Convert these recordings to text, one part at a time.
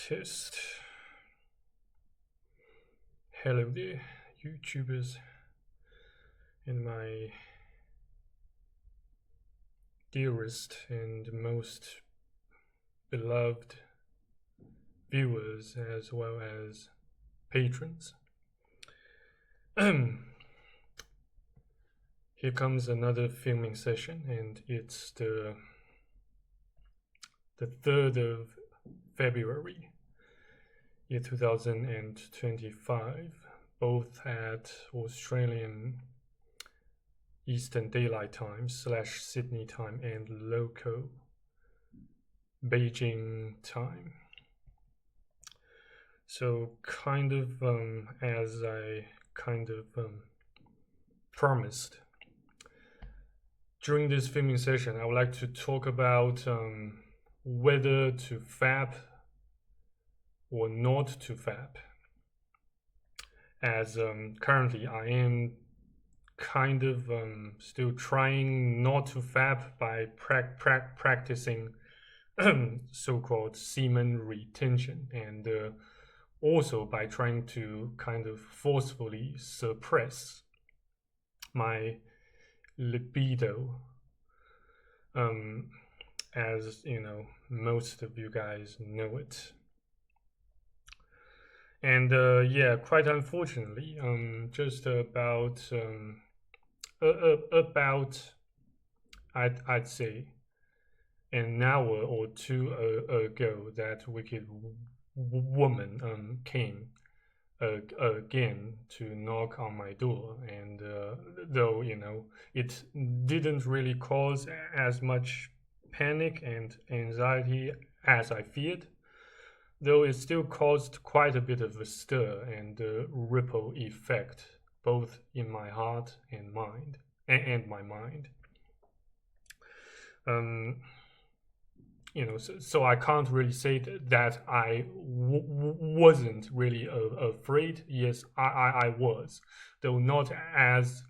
Test. Hello there, YouTubers and my dearest and most beloved viewers as well as patrons. Here comes another filming session, and it's the 3rd of February, year 2025, both at Australian Eastern Daylight Time / Sydney time and local Beijing time. So kind of as I promised, during this filming session, I would like to talk about whether to fab or not to fab, as currently I am kind of still trying not to fab by practicing so-called semen retention, and also by trying to kind of forcefully suppress my libido, as you know, most of you guys know it. And yeah, quite unfortunately, just about I'd say an hour or two ago, that wicked woman came again to knock on my door, and though it didn't really cause as much panic and anxiety as I feared, though it still caused quite a bit of a stir and a ripple effect both in my heart and mind and my mind. So I can't really say that I wasn't really afraid. Yes, I was, though not as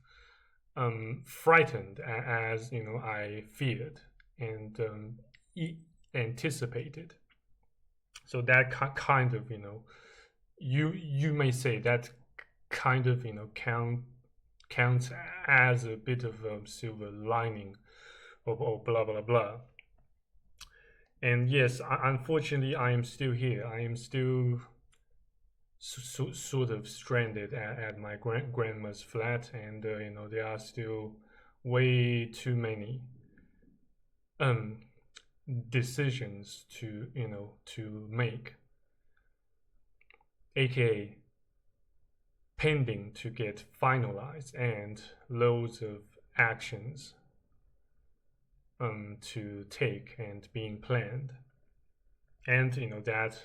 frightened as I feared and anticipated. So that kind of you may say that kind of counts as a bit of a silver lining of blah blah blah. And yes, unfortunately, I am still here. I am still sort of stranded at my grandma's flat, and there are still way too many decisions to make, aka pending to get finalized, and loads of actions to take and being planned. And that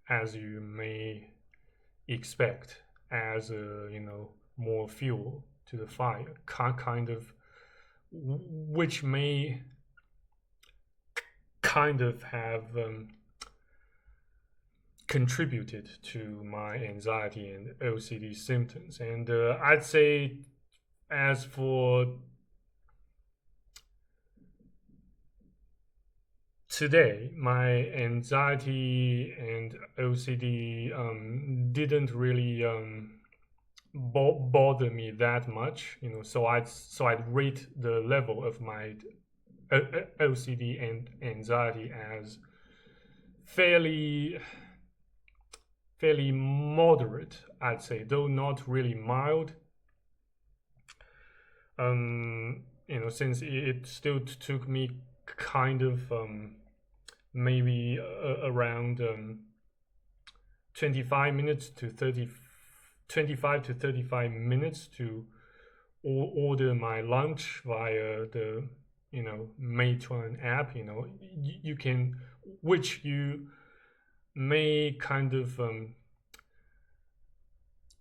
as you may expect, as more fuel to the fire, kind of, which may kind of have contributed to my anxiety and OCD symptoms. And I'd say, as for today, my anxiety and OCD didn't really bother me that much, so I'd rate the level of my OCD and anxiety as fairly moderate, I'd say, though not really mild. Since it still took me kind of maybe around 25 to 35 minutes to order my lunch via the Meituan app. You can, which you may kind of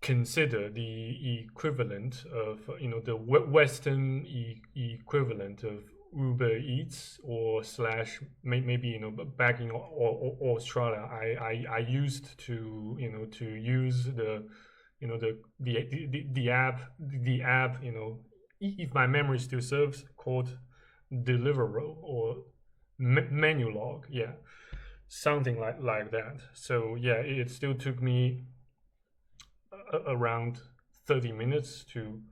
consider the equivalent of the Western equivalent of Uber Eats, or slash maybe back in Australia, I used to to use the the app, if my memory still serves, called Deliveroo or Menulog, yeah. something like that. So yeah, it still took me around 30 minutes to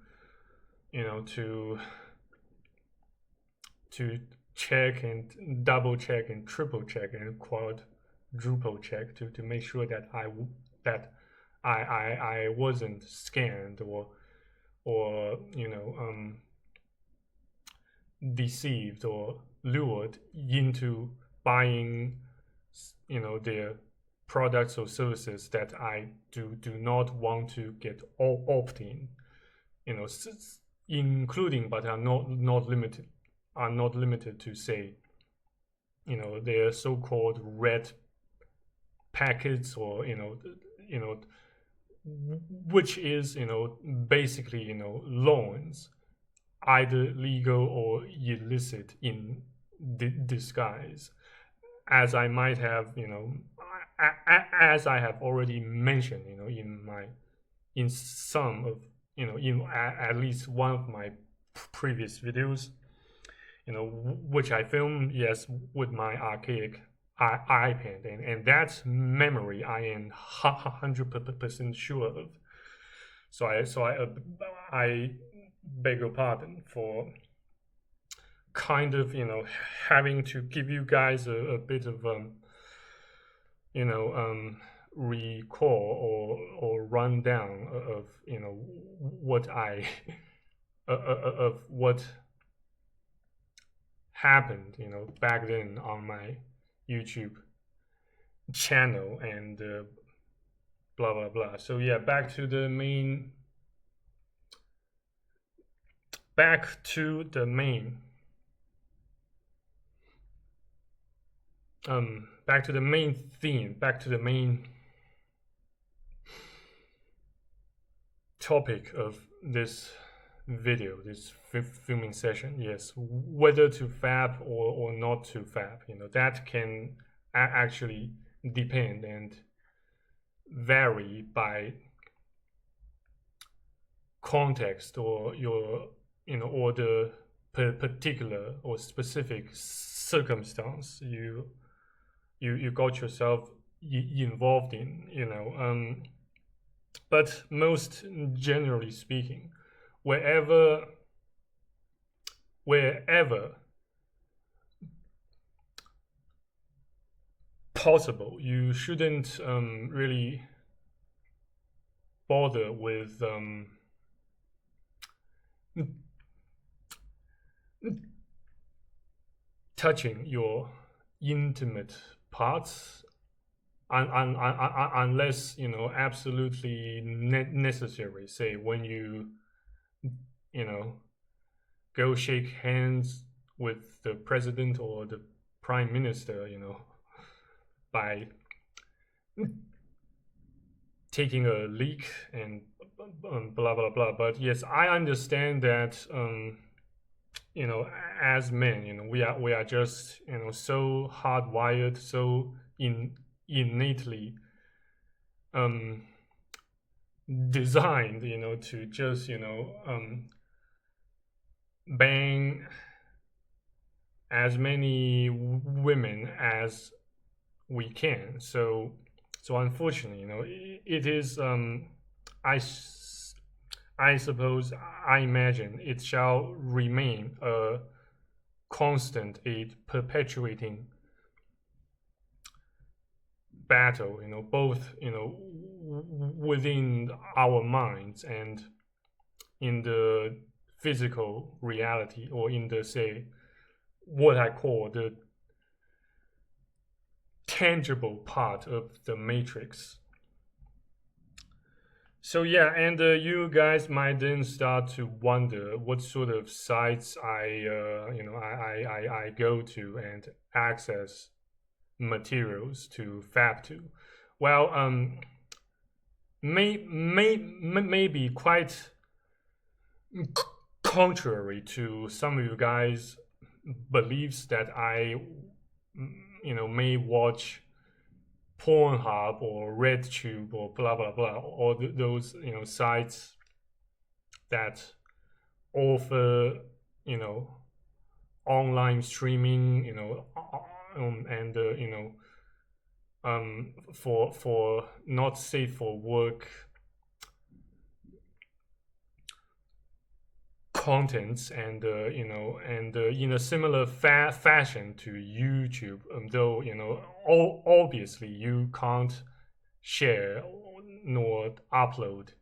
to check and double check and triple check and quadruple check to make sure that that I wasn't scanned or deceived or lured into buying their products or services that I do not want to get opt in, including but are not limited to, say, their so-called red packets, or you know which is basically loans, either legal or illicit in disguise, as I might have as I have already mentioned in some of in at least one of my previous videos, which I filmed, yes, with my archaic iPad, and that memory I am 100% sure of. I beg your pardon for kind of having to give you guys a bit of you know recall or rundown of what I of what happened back then on my YouTube channel, and blah blah blah. So yeah, back to the main back to the main theme, back to the main topic of this video, this filming session. Yes, whether to fab or not to fab, that can actually depend and vary by context, or your or the particular or specific circumstance you got yourself involved in. But most generally speaking, wherever possible, you shouldn't really bother with touching your intimate parts unless absolutely necessary. Say when you go shake hands with the president or the prime minister, by taking a leak and blah blah blah. But yes, I understand that as men, we are just so hardwired, so innately designed to just bang as many women as we can. So unfortunately, it is I suppose, I imagine it shall remain a constant, a perpetuating battle, both within our minds and in the physical reality, or in the, say, what I call the tangible part of the matrix. So yeah, and you guys might then start to wonder what sort of sites I go to and access materials to fab to. Well, maybe quite contrary to some of you guys' beliefs, that I may watch Pornhub or RedTube or blah blah blah, or those sites that offer online streaming, and for not safe for work contents, and in a similar fashion to YouTube, though obviously you can't share nor upload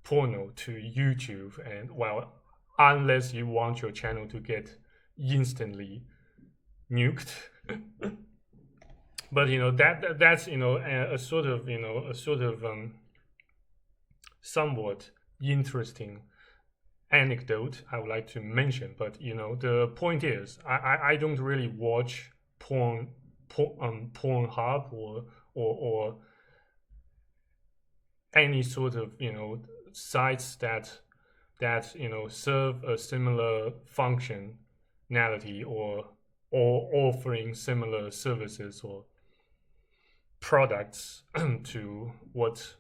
porno to YouTube, and well, unless you want your channel to get instantly nuked. But that's a sort of somewhat interesting anecdote I would like to mention. But the point is, I don't really watch Pornhub or any sort of sites that serve a similar functionality, or offering similar services or products to what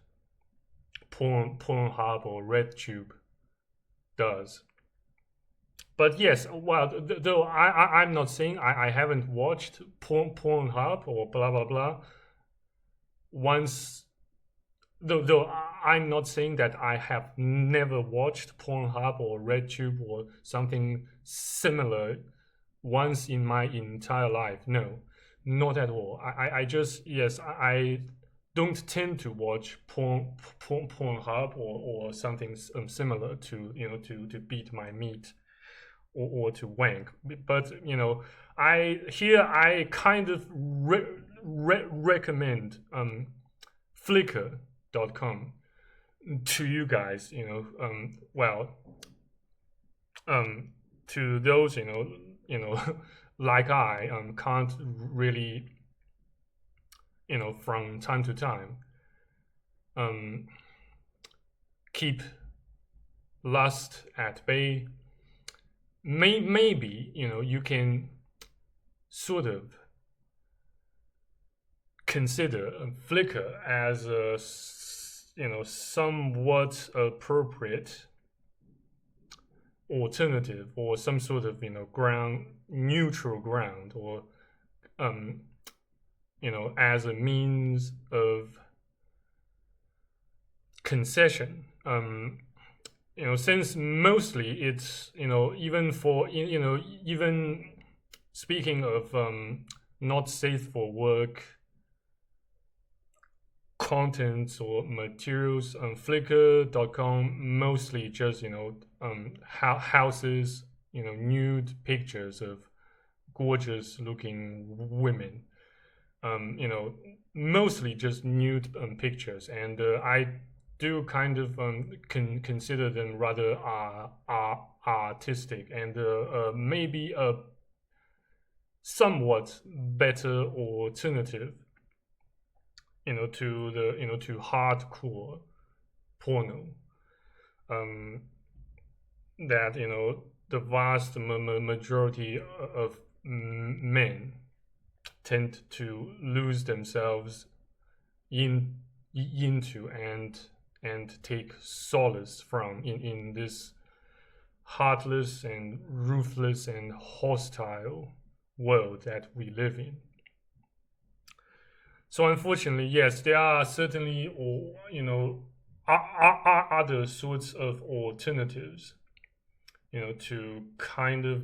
Pornhub or RedTube does. But yes, well, though I'm not saying I haven't watched Pornhub or blah blah blah. Once, though I'm not saying that I have never watched Pornhub or RedTube or something similar once in my entire life. No, not at all. I just, yes, I don't tend to watch Pornhub or something similar to to beat my meat or to wank. But I kind of recommend Flickr.com to you guys. Well, to those like I can't really from time to time keep lust at bay. Maybe you can sort of consider Flickr as a somewhat appropriate alternative, or some sort of neutral ground, or as a means of concession. Since mostly it's even for even speaking of not safe for work contents or materials, Flickr.com mostly just houses nude pictures of gorgeous looking women, mostly just nude pictures, and I do kind of consider them rather artistic, and maybe a somewhat better alternative to the to hardcore porno that the vast majority of men tend to lose themselves into and take solace from in this heartless and ruthless and hostile world that we live in. So unfortunately, yes, there are certainly other sorts of alternatives, to kind of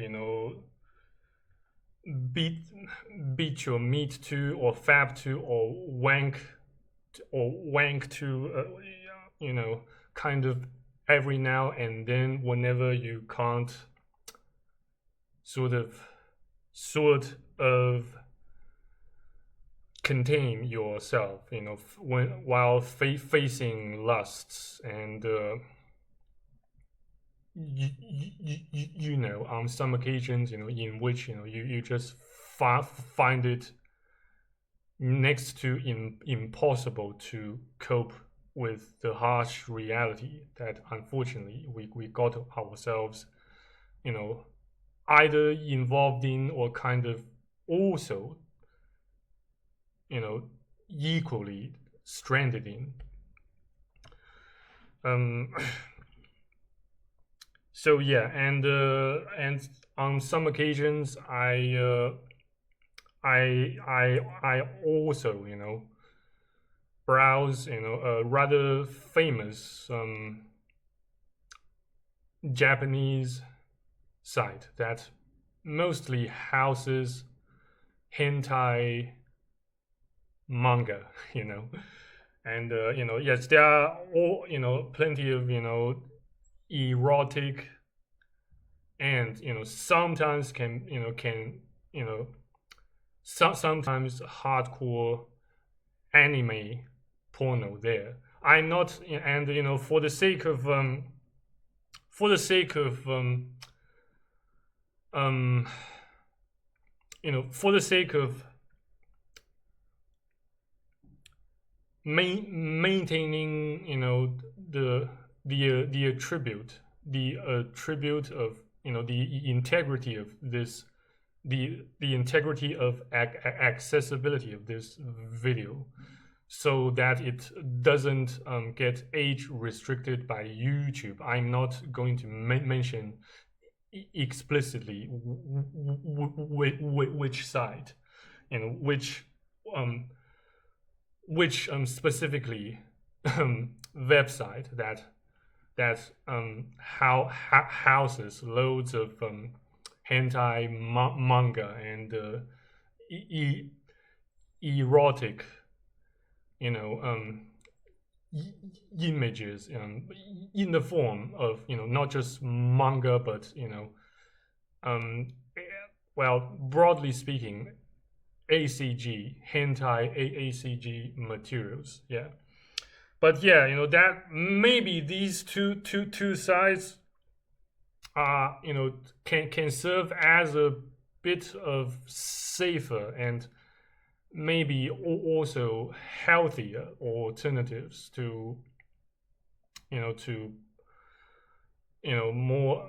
beat your meat to, or fab to, or wank to, kind of every now and then, whenever you can't sort of contain yourself, while facing lusts, and on some occasions, in which you just find it next to impossible to cope with the harsh reality that unfortunately we got ourselves either involved in, or kind of also equally stranded in. So yeah, and on some occasions I I also browse a rather famous Japanese site that mostly houses hentai manga, and yes, there are all plenty of erotic and sometimes can sometimes hardcore anime porno there. I'm not, and for the sake of um for the sake of maintaining the attribute of the integrity of this, the integrity of accessibility of this video, so that it doesn't get age restricted by YouTube. I'm not going to mention explicitly which site, which um, specifically website that houses loads of hentai manga and erotic, you know, um, images in the form of not just manga, but um, well, broadly speaking, ACG, hentai ACG materials. Yeah, but yeah, that maybe these two sides are can serve as a bit of safer and maybe also healthier alternatives to to more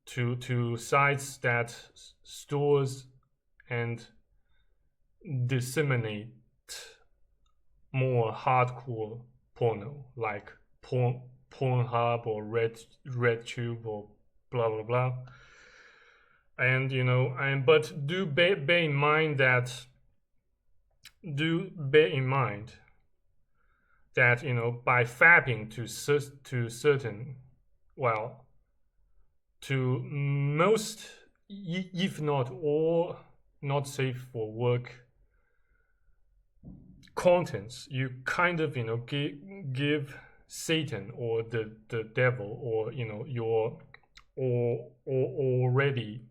to sites that stores and disseminate more hardcore porno, like Pornhub or RedTube or blah blah blah. And but do bear in mind that by fapping to certain, well, to most, if not all, not safe for work contents, you kind of give Satan or the devil or your or already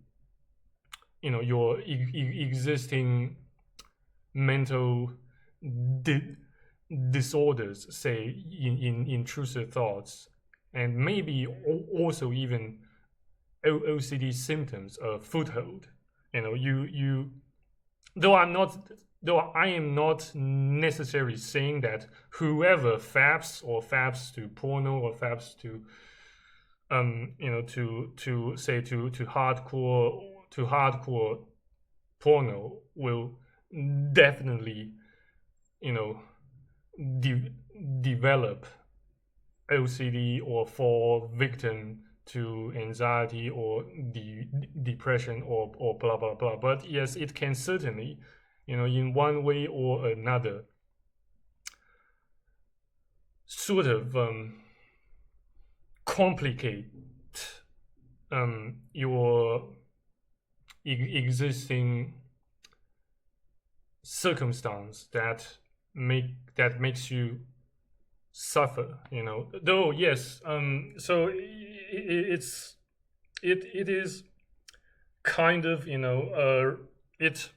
your existing mental disorders, say in intrusive thoughts, and maybe also even OCD symptoms, a foothold. You though I am not necessarily saying that whoever faps to porno or faps to hardcore porno will definitely de- develop OCD or fall victim to anxiety or depression or blah blah blah. But yes, it can certainly, in one way or another, sort of complicate your existing circumstance that makes you suffer. Though yes, so it is kind of it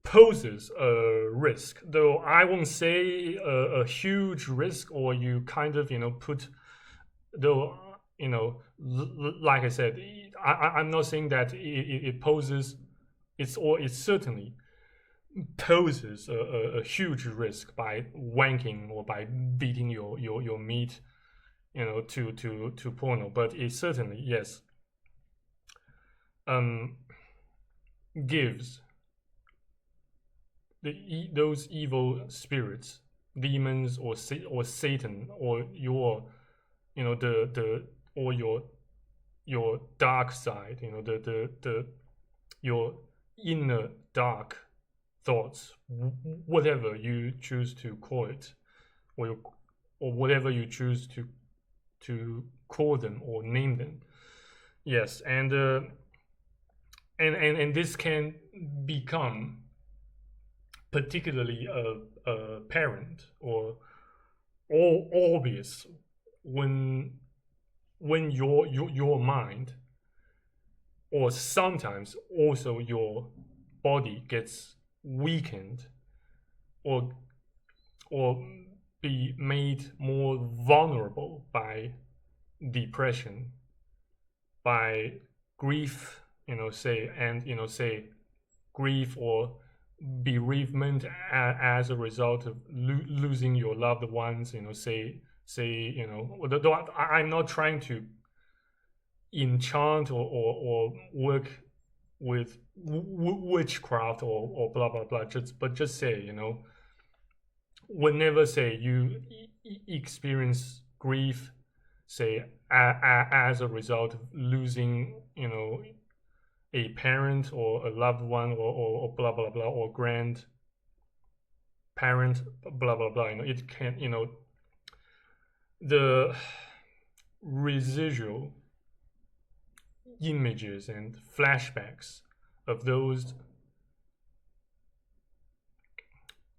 poses a risk, though I won't say a huge risk, or you kind of put, though like I said, I'm not saying that it poses, it certainly poses a huge risk by wanking or by beating your meat to porno, but it certainly, yes, gives those evil spirits, demons or Satan, or your the or your dark side, the your inner dark thoughts, whatever you choose to call it, or whatever you choose to call them or name them. Yes, and this can become particularly a parent or obvious when your mind, or sometimes also your body, gets weakened or or be made more vulnerable by depression, by grief, say grief or bereavement as a result of losing your loved ones. Though I'm not trying to enchant or work with witchcraft or blah blah blah. Just say, whenever, say, you experience grief, say as a result of losing, a parent or a loved one, or blah blah blah, or grandparent, blah blah blah. It can, the residual images and flashbacks of those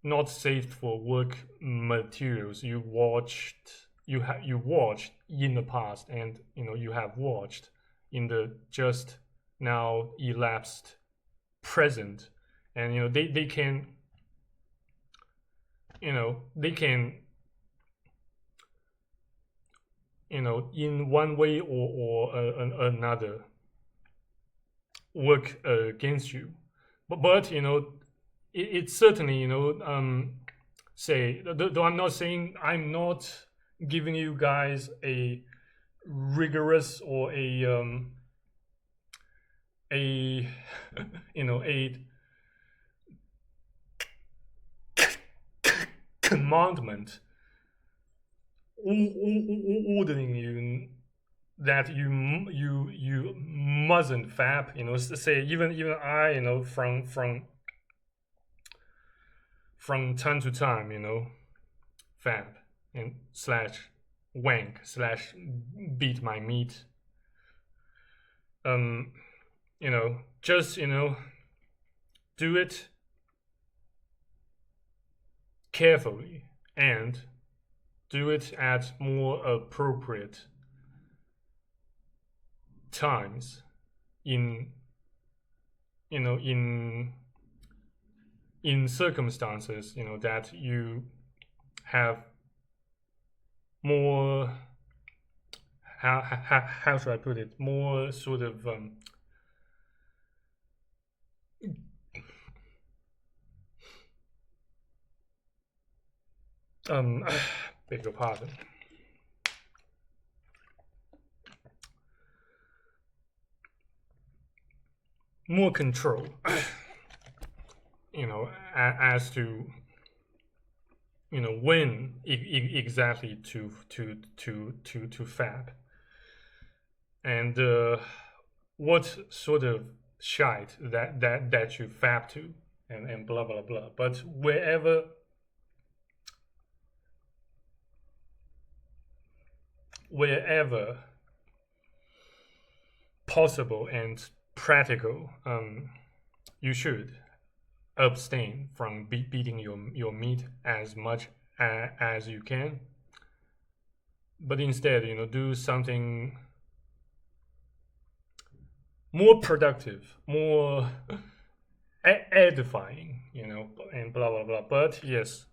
not safe for work materials you watched in the past, and you have watched in the just now elapsed present. And they can in one way or another work against you. But it's certainly, say, though I'm not saying, I'm not giving you guys a rigorous or a a commandment ordering you that you mustn't fap. Say, even I, from time to time, fap and slash wank slash beat my meat. Just do it carefully, and do it at more appropriate times in circumstances that you have more, how should I put it, more sort of beg your pardon, more control as to when exactly to fab, and what sort of shite that you fab to, and blah blah blah. But wherever possible and practical, you should abstain from beating your meat as much as you can, but instead do something more productive, more edifying, and blah blah blah. But yes,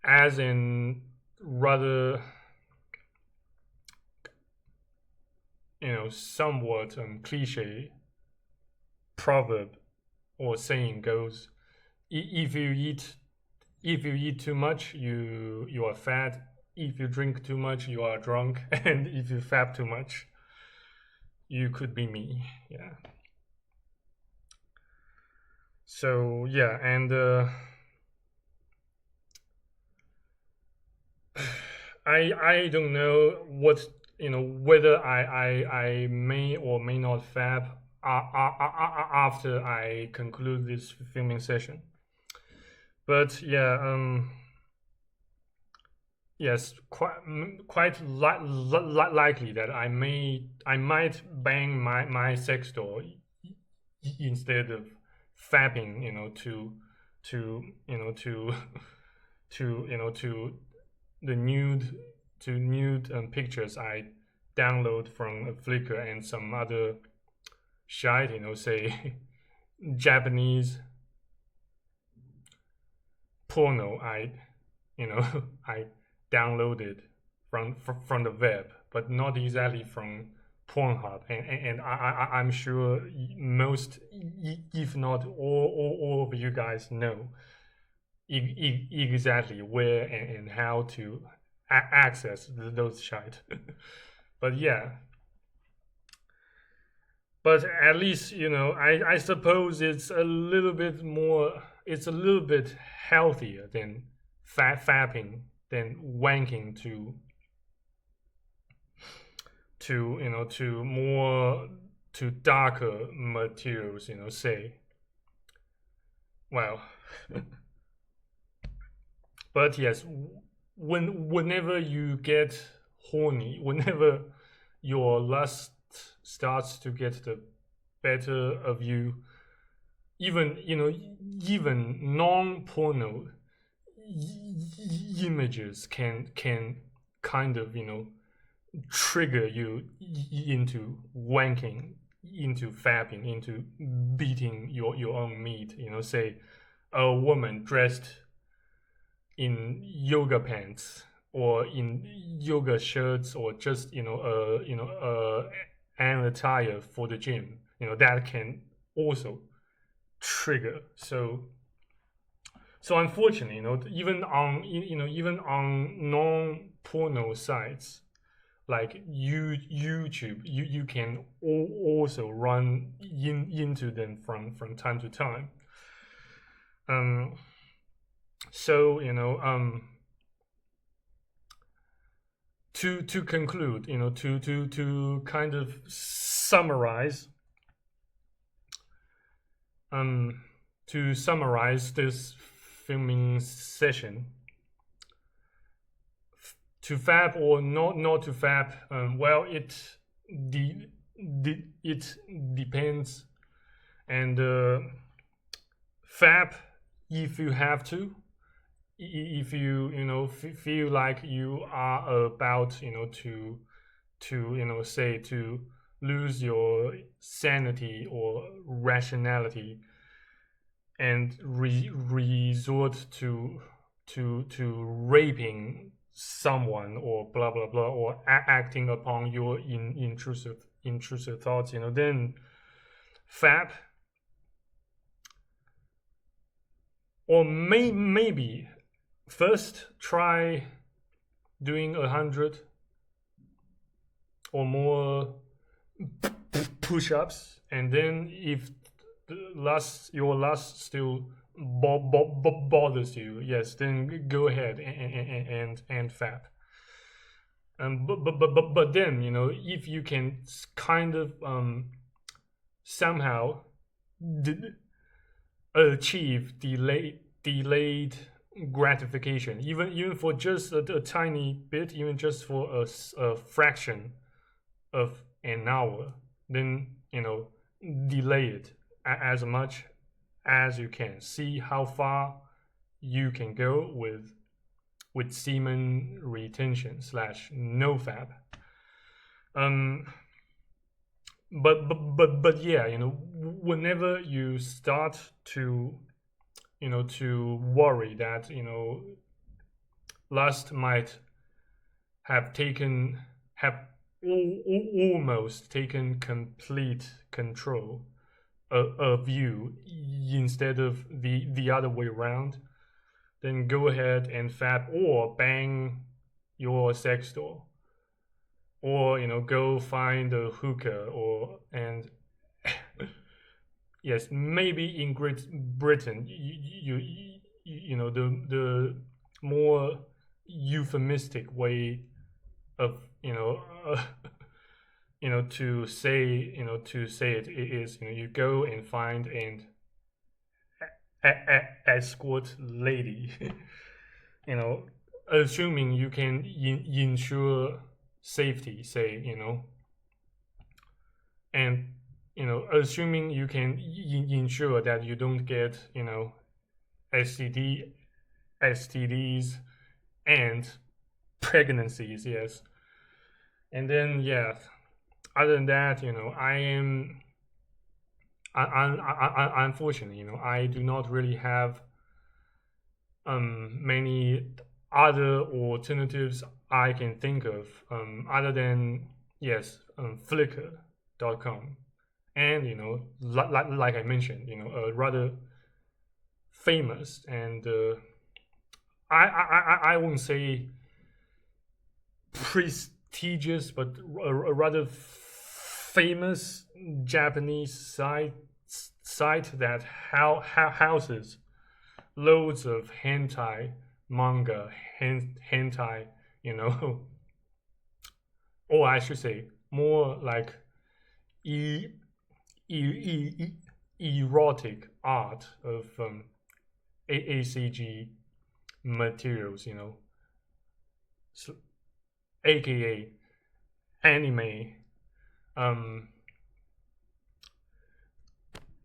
as in rather somewhat cliche proverb or saying goes, if you eat too much, you are fat. If you drink too much, you are drunk. And if you fap too much, you could be me. Yeah. So yeah, and I don't know what, whether I may or may not fab after I conclude this filming session. But yeah, yes, likely that I might bang my sex doll instead of fapping, to to the nude pictures I download from Flickr and some other shite, say Japanese porno you know I downloaded from the web, but not exactly from Pornhub, and I'm sure most, if not all of you guys know exactly where and how to access those shite. But yeah, but at least I suppose it's a little bit healthier than fapping, than wanking to more to darker materials, say. Well, but yes, whenever you get horny, whenever your lust starts to get the better of you, even even non-porno images can kind of trigger you into wanking, into fapping, into beating your own meat. Say a woman dressed in yoga pants or in yoga shirts, or just an attire for the gym. That can also trigger. So unfortunately, even on non-porno sites like YouTube, you can also run into them from time to time. So to conclude, to kind of summarize, this filming session, to fab or not to fab, well, it depends, and fab if you have to, if you feel like you are about to say to lose your sanity or rationality and resort to raping someone, or blah blah blah, or acting upon your intrusive thoughts, then fab. Or maybe first try doing 100 or more push-ups, and then if your last still bothers you, yes, then go ahead and fab. But then if you can kind of somehow achieve delayed gratification, even for just a tiny bit, even just for a fraction of an hour, then delay it as much as you can. See how far you can go with semen retention / no fab. But yeah, whenever you start to to worry that lust might have almost taken complete control of you instead of the other way around, then go ahead and fab or bang your sex doll, or go find a hookah, and yes, maybe in Great Britain, the more euphemistic way of to say it is, you go and find an escort lady, assuming you can ensure safety, say, and assuming you can ensure that you don't get STDs and pregnancies, yes. And then yeah, other than that, unfortunately, I do not really have many other alternatives I can think of, other than yes, Flickr.com, and like I mentioned, a rather famous and I won't say prestigious, but a rather famous Japanese site that houses loads of hentai manga, hentai, or I should say more like e, erotic art of ACG materials, so, aka anime,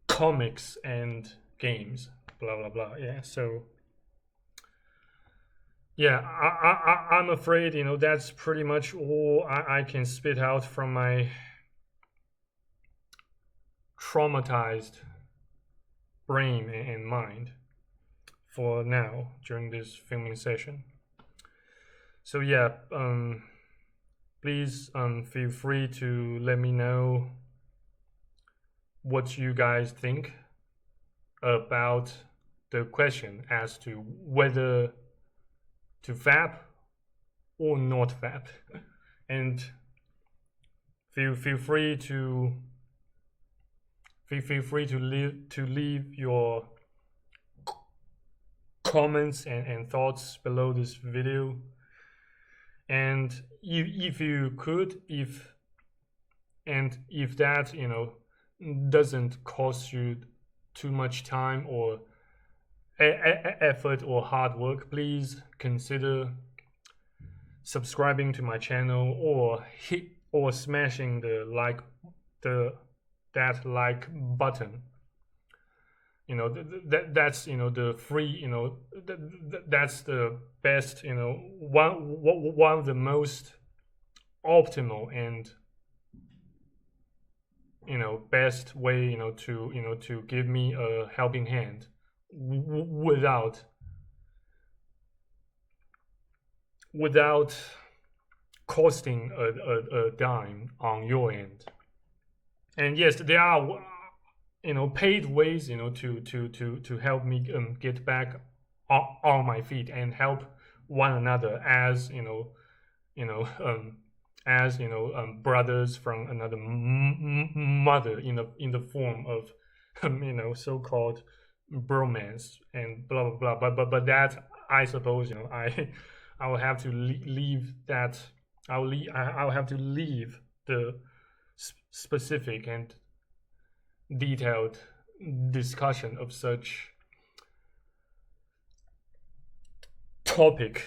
comics and games, blah blah blah. Yeah, so yeah, I'm afraid that's pretty much all I can spit out from my traumatized brain and mind for now during this filming session. So yeah, please feel free to let me know what you guys think about the question as to whether to vap or not vap, and feel free to leave your comments and thoughts below this video. And if you could, if that doesn't cost you too much time or effort or hard work, please consider subscribing to my channel or smashing the like button. That's the free, that's the best, one of the most optimal and best way to give me a helping hand without costing a dime on your end. And yes, there are paid ways to help me get back on my feet and help one another as brothers from another mother in the form of so-called bromance and blah blah blah. But that, I suppose, I will have to leave that. I'll have to leave the specific and detailed discussion of such topic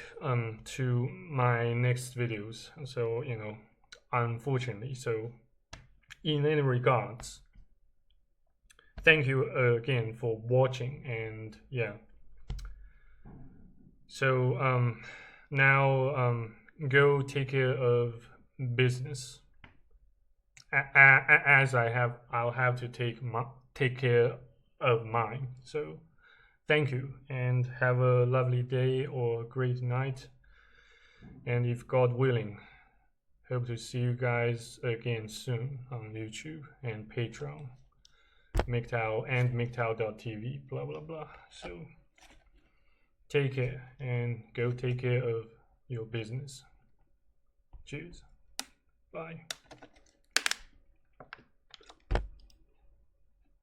to my next videos. So unfortunately, so in any regards, thank you again for watching. And yeah, so now go take care of business, as I'll have to take care of mine. So thank you, and have a lovely day or great night. And if God willing, hope to see you guys again soon on YouTube and Patreon, MGTOW and MGTOW.tv, blah blah blah. So take care and go take care of your business. Cheers. Bye.